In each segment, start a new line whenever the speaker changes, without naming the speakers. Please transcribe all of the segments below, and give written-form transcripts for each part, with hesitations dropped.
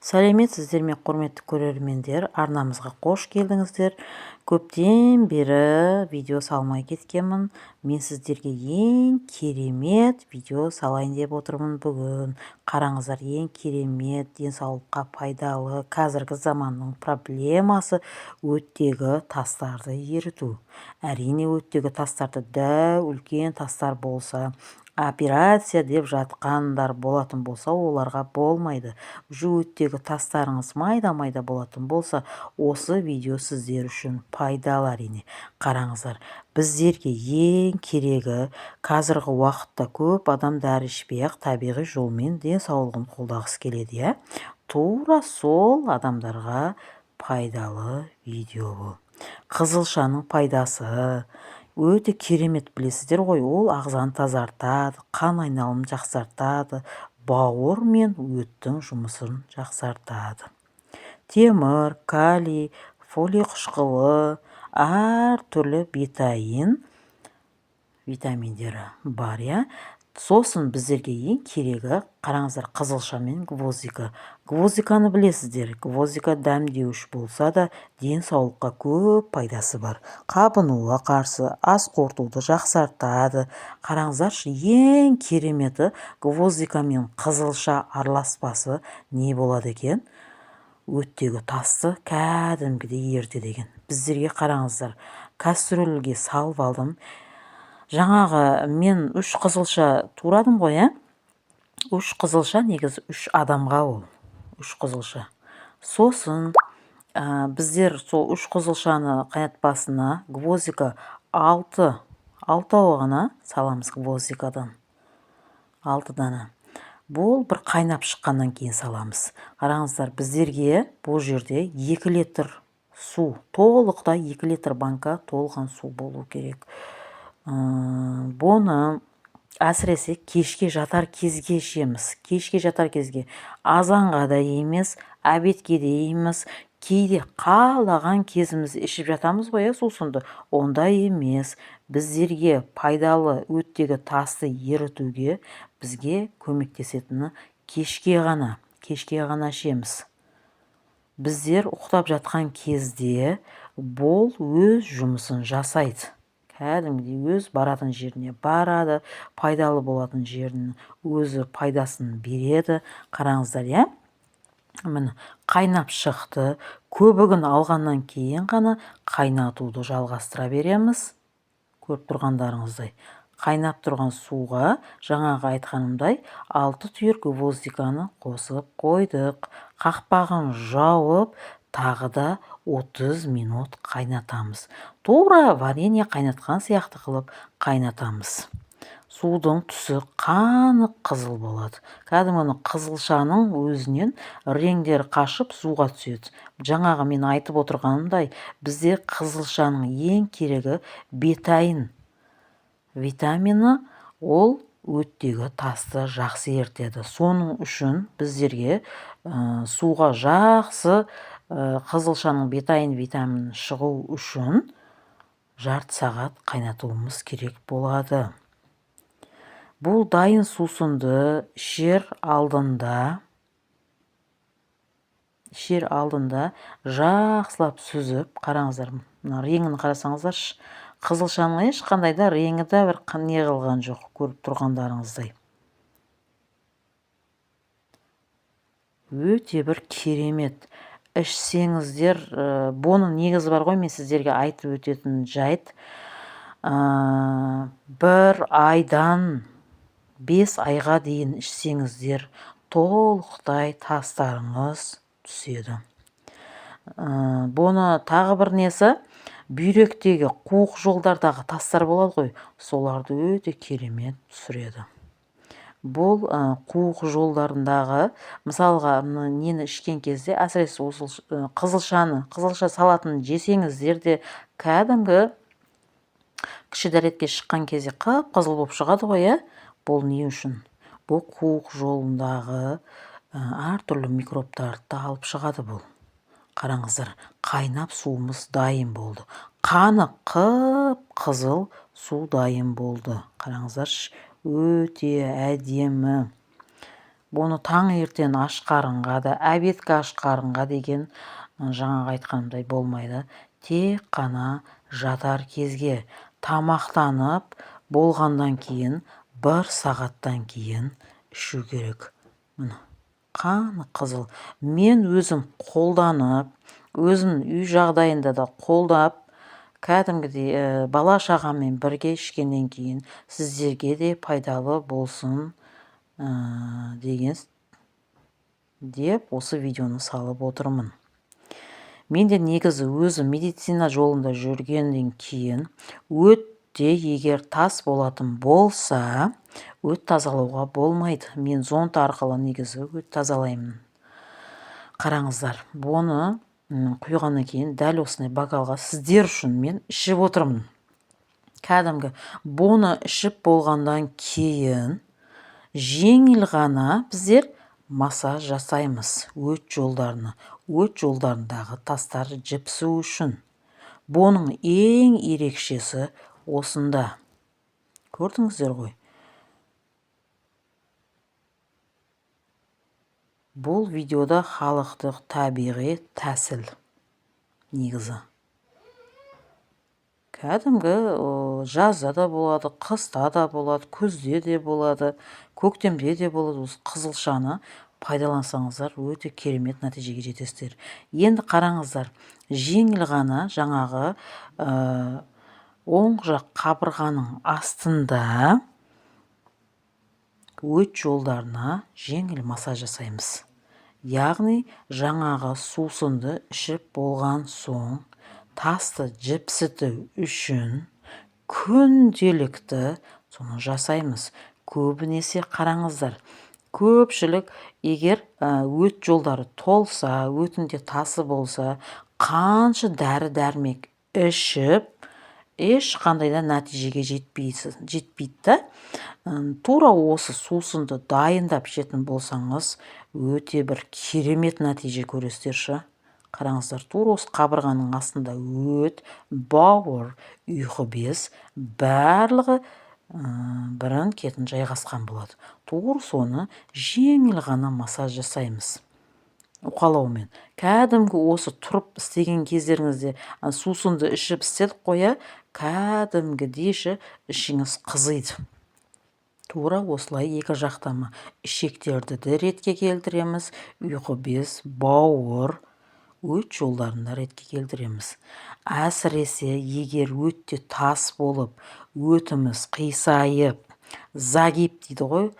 Сәлеметсіздер ме, құрметті көрермендер, арнамызға қош келдіңіздер. Көптен бері видео салмай кеткенмін. Мен сіздерге ең керемет видео салайын деп отырмын бүгін. Қараңыздар, ең керемет, денсаулыққа пайдалы, қазіргі заманның проблемасы өттегі тастарды еріту. Әрине, өттегі тастарды дәу үлкен тастар болса, операция деп жатқандар болатын болса, оларға болмайды. Өттегі тастарыңыз майда-майда болатын болса, осы видео сіздер үшін пайдалы әрине. Қараңыздар, біздерге ең керегі, қазіргі уақытта көп адам дәрі ішпей-ақ табиғи жолмен денсаулығын қолдағысы келеді, иә? Тура сол адамдарға пайдалы видео бұл. Қызылшаның пайдасы өте керемет, білесіздер ғой, ол ағзаны тазартады, қан айналымын жақсартады, бауыр мен өттің жұмысын жақсартады. Темір, калий, фолий қышқылы, әр түрлі витаминдері бар, иә? Сосын біздерге ең керегі, қараңыздар, қызылша мен гвоздика. Гвоздиканы білесіздер, гвоздика дәмдеуіш болса да, денсаулыққа көп пайдасы бар. Қабынуға қарсы, ас қорытуды жақсартады. Қараңыздаршы, ең кереметі гвоздика мен қызылша араласпасы не болады екен? Өттегі тасты кәдімгідей ерітеді екен. Біздерге қараңыздар, кастрөлге салып алдым. Жаңағы мен 3 қызылша турадым ғой, 3 қызылша, негізі 3 адамға ол. 3 қызылша. Сосын біздер сол 3 қызылшаны қайнатпасына гвоздика 6 ғана саламыз гвоздикадан. 6 дана. Бұл бір қайнап шыққаннан кейін саламыз. Қараңыздар, біздерге бұл жерде 2 литр су, толықта 2 литр банка толған су болу керек. Бұны әсіресе кешке жатар кезге ішеміз. Кешке жатар кезге, азанға да емес, обедке де емес, кейде қалаған кезіміз ішіп жатамыз ғой, сусынды. Ондай емес. Біздерге пайдалы өттегі тасты ерітуге бізге көмектесетіні кешке ғана ішеміз. Біздер ұйықтап жатқан кезде бұл өз жұмысын жасайды. Кәдімгідей өз баратын жеріне барады, пайдалы болатын жерінің өзі пайдасын береді. Қараңыздар, иә? Міне, қайнап шықты. Көбігін алғаннан кейін ғана қайнатуды жалғастыра береміз. Көріп тұрғандарыңыздай. Қайнап тұрған суға, жаңағы айтқанымдай, 6 түйір гвоздиканы қосып қойдық. Қақпағын жауып, тағы да 30 минут қайнатамыз. Тура варенье қайнатқан сияқты қылып қайнатамыз. Судың түсі қанық қызыл болады. Кәдімгі қызылшаның өзінен реңдері қашып суға түседі. Жаңағы мен айтып отырғанымдай, бізде қызылшаның ең керегі бетайн витамині, ол өттегі тасты жақсы ерітеді. Соның үшін біздерге суға жақсы қызылшаның бетайн витаминін шығу үшін жарты сағат қайнатуымыз керек болады. Бұл дайын сусынды ішер алдында жақсылап сүзіп, қараңыздар, реңін қарасаңыздаршы, қызылшаның ешқандай да реңі де бір не қылған жоқ, көріп тұрғандарыңыздай. Өте бір керемет. Ішсеңіздер, бұның негізі бар ғой, мен сіздерге айтып өтетін жайт. 1 айдан 5 айға дейін ішсеңіздер, толықтай тастарыңыз түседі. Бұны тағы бір несі, бүйректегі қуық жолдардағы тастар болады ғой, соларды өте керемет түсіреді. Бұл қуық жолдарындағы, мысалға, нені ішкен кезде, әсіресе қызылша салатын жесеңіздер де, кәдімгі кіші дәретке шыққан кезде қып-қызыл болып шығады ғой, бұл не үшін? Бұл қуық жолындағы әртүрлі микробтарды алып шығады бұл. Қараңыздар, қайнап суымыз дайын болды. Қаны қып-қызыл су дайын болды. Қараңыздар, өте әдемі. бұны таңертең аш қарынға да, обедке аш қарынға деген жаңағы айтқанымдай болмайды. Тек қана жатар кезге тамақтанып болғандан кейін 1 сағаттан кейін ішу керек. Міне, қаны қызыл. Мен өзім қолданып, өзім үй жағдайында да қолдап, кәдімгідей бала шағаммен бірге ішкеннен кейін сіздерге де пайдалы болсын деп осы видеоны салып отырмын. Мен де негізі өзі медицина жолында жүргеннен кейін өтте егер тас болатын болса, өт тазалауға болмайды. Мен зонт арқылы негізі өт тазалаймын. Қараңыздар, бұны құйғаннан кейін дәл осындай бокалға сіздер үшін мен ішіп отырмын. Кәдімгі бұны ішіп болғандан кейін жеңіл ғана біздер массаж жасаймыз өт жолдарындағы тастар жіпсу үшін. Бұның ең ерекшесі осында. Көрдіңіздер ғой. Бұл видеода халықтық табиғи тәсіл негізі. Кәдімгі жазда да болады, қыста да болады, күзде де болады, көктемде де болады. Осы қызылшаны пайдалансаңыздар өте керемет нәтижеге жетесіздер. Енді қараңыздар, жеңіл ғана жаңағы оң жақ қабырғаның астында өт жолдарына жеңіл массаж жасаймыз. Яғни жаңағы сусынды ішіп болған соң тасты жіпсіту үшін күнделікті соны жасаймыз. Көбінесе қараңыздар, көпшілік егер өт жолдары толса, өтінде тасы болса, қанша дәрі-дәрмек ішіп, ешқандай да нәтижеге жетпейді. Тура осы сусынды дайындап ішетін болсаңыз, өте бір керемет нәтиже көресіздер. Қараңыздар, тура осы қабырғаның астында өт, бауыр, ұйқы без барлығы бірін кетін жайғасқан болады. Тура соны жеңіл ғана массаж жасаймыз. Уқалаумен. Кәдімгі осы тұрып істеген кездеріңізде сусынды ішіп істедік қоя, кәдімгідейші ішіңіз қызиды. Тура осылай екі жақтама ішектерді де ретке келтіреміз, ұйқы без, бауыр, өт жолдарында ретке келтіреміз. Әсіресе егер өтте тас болып, өтіміз қисайып, загиб дейді ғой,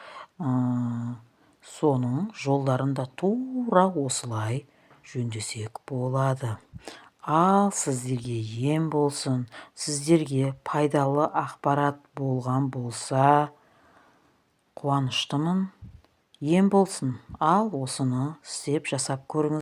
соның жолдарында тура осылай жөндесек болады. Ал сіздерге ем болсын, сіздерге пайдалы ақпарат болған болса, қуаныштымын. Ем болсын, ал осыны істеп жасап көріңіз.